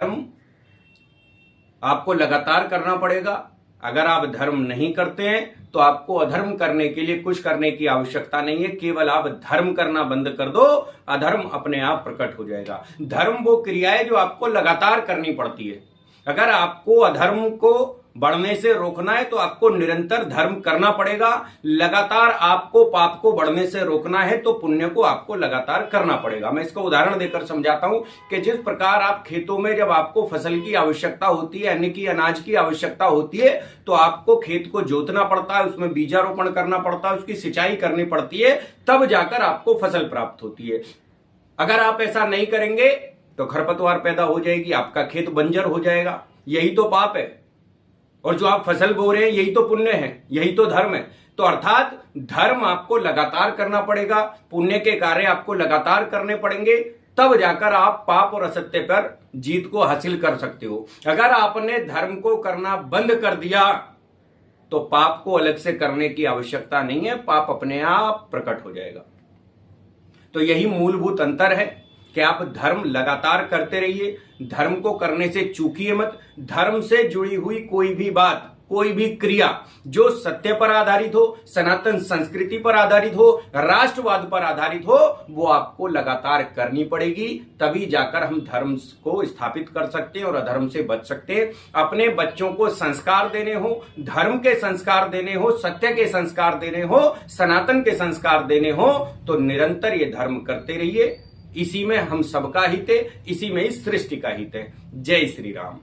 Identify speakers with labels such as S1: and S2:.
S1: धर्म आपको लगातार करना पड़ेगा। अगर आप धर्म नहीं करते हैं तो आपको अधर्म करने के लिए कुछ करने की आवश्यकता नहीं है, केवल आप धर्म करना बंद कर दो, अधर्म अपने आप प्रकट हो जाएगा। धर्म वो क्रिया है जो आपको लगातार करनी पड़ती है। अगर आपको अधर्म को बढ़ने से रोकना है तो आपको निरंतर धर्म करना पड़ेगा। लगातार आपको पाप को बढ़ने से रोकना है तो पुण्य को आपको लगातार करना पड़ेगा। मैं इसका उदाहरण देकर समझाता हूं कि जिस प्रकार आप खेतों में जब आपको फसल की आवश्यकता होती है, अन्न की, अनाज की आवश्यकता होती है, तो आपको खेत को जोतना पड़ता है, उसमें बीजारोपण करना पड़ता है, उसकी सिंचाई करनी पड़ती है, तब जाकर आपको फसल प्राप्त होती है। अगर आप ऐसा नहीं करेंगे तो खरपतवार पैदा हो जाएगी, आपका खेत बंजर हो जाएगा। यही तो पाप है। और जो आप फसल बो रहे हैं यही तो पुण्य है, यही तो धर्म है। तो अर्थात धर्म आपको लगातार करना पड़ेगा, पुण्य के कार्य आपको लगातार करने पड़ेंगे, तब जाकर आप पाप और असत्य पर जीत को हासिल कर सकते हो। अगर आपने धर्म को करना बंद कर दिया तो पाप को अलग से करने की आवश्यकता नहीं है, पाप अपने आप प्रकट हो जाएगा। तो यही मूलभूत अंतर है कि आप धर्म लगातार करते रहिए, धर्म को करने से चूकिए मत। धर्म से जुड़ी हुई कोई भी बात, कोई भी क्रिया जो सत्य पर आधारित हो, सनातन संस्कृति पर आधारित हो, राष्ट्रवाद पर आधारित हो, वो आपको लगातार करनी पड़ेगी। तभी जाकर हम धर्म को स्थापित कर सकते हैं और अधर्म से बच सकते हैं। अपने बच्चों को संस्कार देने हो, धर्म के संस्कार देने हो, सत्य के संस्कार देने हो, सनातन के संस्कार देने हो, तो निरंतर ये धर्म करते रहिए। इसी में हम सबका हित है, इसी में इस सृष्टि का हित है। जय श्री राम।